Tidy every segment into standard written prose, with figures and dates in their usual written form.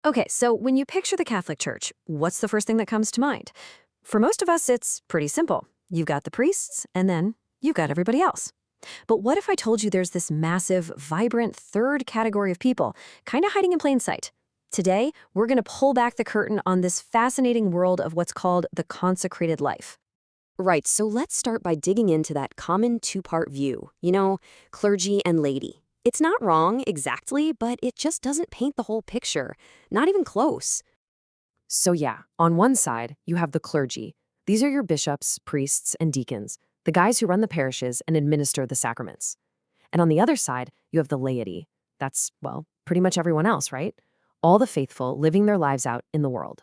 Okay, so when you picture the Catholic Church, what's the first thing that comes to mind? For most of us, it's pretty simple. You've got the priests, and then you've got everybody else. But what if I told you there's this massive, vibrant third category of people, kind of hiding in plain sight? Today, we're going to pull back the curtain on this fascinating world of what's called the consecrated life. Right, so let's start by digging into that common two-part view, clergy and laity. It's not wrong exactly, but it just doesn't paint the whole picture, not even close. So yeah, on one side, you have the clergy. These are your bishops, priests, and deacons, the guys who run the parishes and administer the sacraments. And on the other side, you have the laity. That's, well, pretty much everyone else, right? All the faithful living their lives out in the world.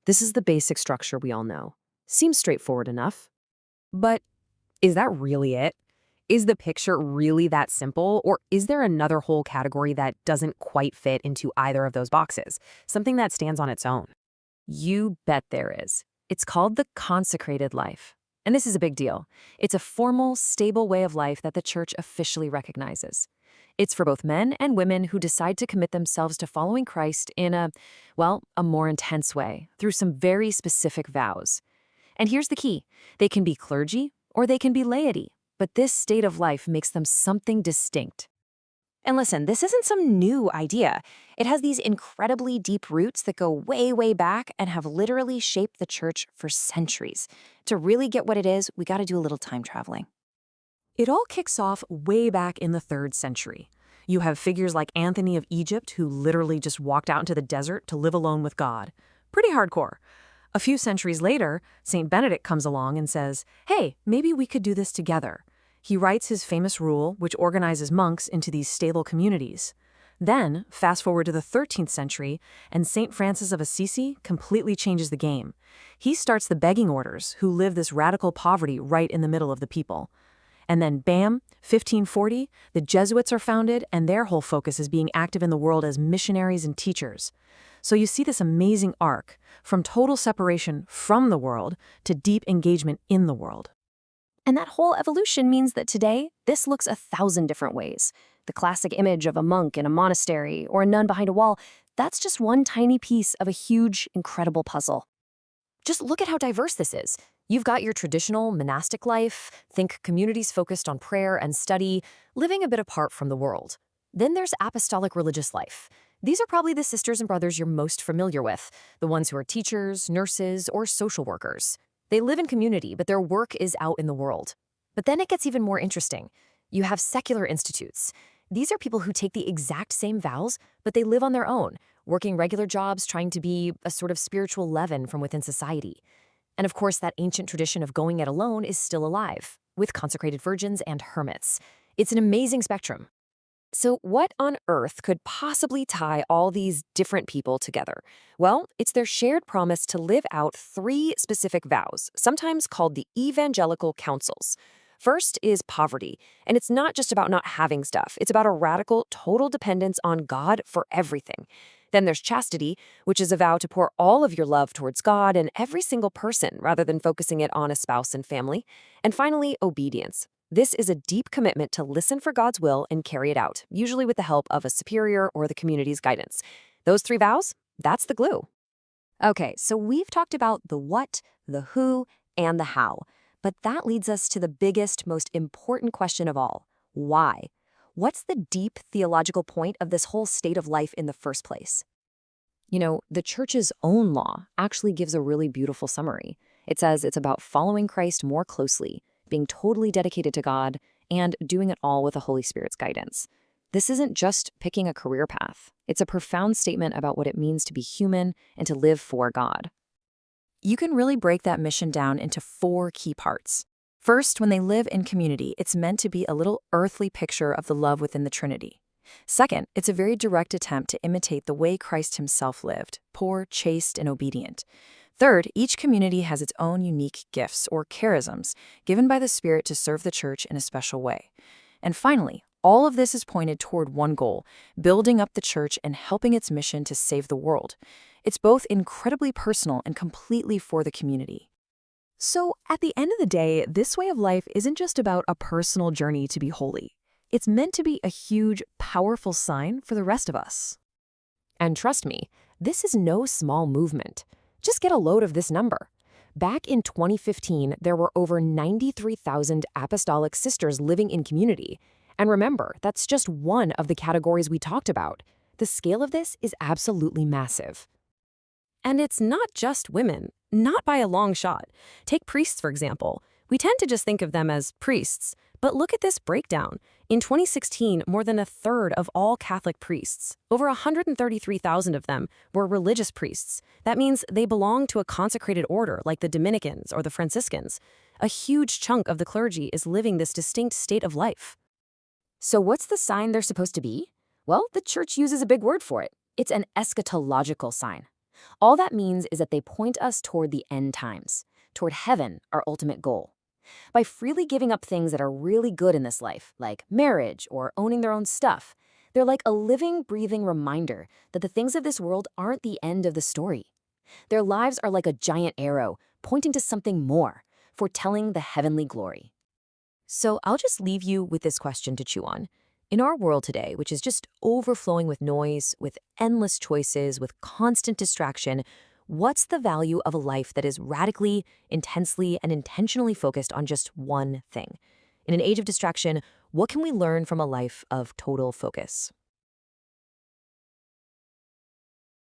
This is the basic structure we all know. Seems straightforward enough. But is that really it? Is the picture really that simple, or is there another whole category that doesn't quite fit into either of those boxes, something that stands on its own? You bet there is. It's called the consecrated life. And this is a big deal. It's a formal, stable way of life that the church officially recognizes. It's for both men and women who decide to commit themselves to following Christ in a more intense way, through some very specific vows. And here's the key. They can be clergy or they can be laity, but this state of life makes them something distinct. And listen, this isn't some new idea. It has these incredibly deep roots that go way, way back and have literally shaped the church for centuries. To really get what it is, we got to do a little time traveling. It all kicks off way back in the 3rd century. You have figures like Anthony of Egypt, who literally just walked out into the desert to live alone with God. Pretty hardcore. A few centuries later, St. Benedict comes along and says, hey, maybe we could do this together. He writes his famous rule, which organizes monks into these stable communities. Then, fast forward to the 13th century, and St. Francis of Assisi completely changes the game. He starts the begging orders, who live this radical poverty right in the middle of the people. And then, bam, 1540, the Jesuits are founded, and their whole focus is being active in the world as missionaries and teachers. So you see this amazing arc, from total separation from the world to deep engagement in the world. And that whole evolution means that today, this looks 1,000 different ways. The classic image of a monk in a monastery or a nun behind a wall, that's just one tiny piece of a huge, incredible puzzle. Just look at how diverse this is. You've got your traditional monastic life, think communities focused on prayer and study, living a bit apart from the world. Then there's apostolic religious life. These are probably the sisters and brothers you're most familiar with, the ones who are teachers, nurses, or social workers. They live in community, but their work is out in the world. But then it gets even more interesting. You have secular institutes. These are people who take the exact same vows, but they live on their own, working regular jobs, trying to be a sort of spiritual leaven from within society. And of course, that ancient tradition of going it alone is still alive, with consecrated virgins and hermits. It's an amazing spectrum. So what on earth could possibly tie all these different people together? Well, it's their shared promise to live out 3 specific vows, sometimes called the evangelical counsels. First is poverty, and it's not just about not having stuff. It's about a radical, total dependence on God for everything. Then there's chastity, which is a vow to pour all of your love towards God and every single person rather than focusing it on a spouse and family. And finally, obedience. This is a deep commitment to listen for God's will and carry it out, usually with the help of a superior or the community's guidance. Those 3 vows, that's the glue. Okay, so we've talked about the what, the who, and the how. But that leads us to the biggest, most important question of all. Why? What's the deep theological point of this whole state of life in the first place? The church's own law actually gives a really beautiful summary. It says it's about following Christ more closely, being totally dedicated to God, and doing it all with the Holy Spirit's guidance. This isn't just picking a career path. It's a profound statement about what it means to be human and to live for God. You can really break that mission down into 4 key parts. First, when they live in community, it's meant to be a little earthly picture of the love within the Trinity. Second, it's a very direct attempt to imitate the way Christ himself lived, poor, chaste, and obedient. Third, each community has its own unique gifts or charisms given by the Spirit to serve the church in a special way. And finally, all of this is pointed toward one goal, building up the church and helping its mission to save the world. It's both incredibly personal and completely for the community. So, at the end of the day, this way of life isn't just about a personal journey to be holy. It's meant to be a huge, powerful sign for the rest of us. And trust me, This is no small movement. Just get a load of this number. Back in 2015, there were over 93,000 apostolic sisters living in community. And remember, that's just one of the categories we talked about. The scale of this is absolutely massive. And it's not just women, not by a long shot. Take priests, for example. We tend to just think of them as priests, but look at this breakdown. In 2016, more than a third of all Catholic priests, over 133,000 of them, were religious priests. That means they belong to a consecrated order like the Dominicans or the Franciscans. A huge chunk of the clergy is living this distinct state of life. So what's the sign they're supposed to be? Well, the church uses a big word for it. It's an eschatological sign. All that means is that they point us toward the end times, toward heaven, our ultimate goal. By freely giving up things that are really good in this life, like marriage or owning their own stuff, they're like a living, breathing reminder that the things of this world aren't the end of the story. Their lives are like a giant arrow, pointing to something more, foretelling the heavenly glory. So I'll just leave you with this question to chew on. In our world today, which is just overflowing with noise, with endless choices, with constant distraction, what's the value of a life that is radically, intensely, and intentionally focused on just one thing? In an age of distraction, what can we learn from a life of total focus?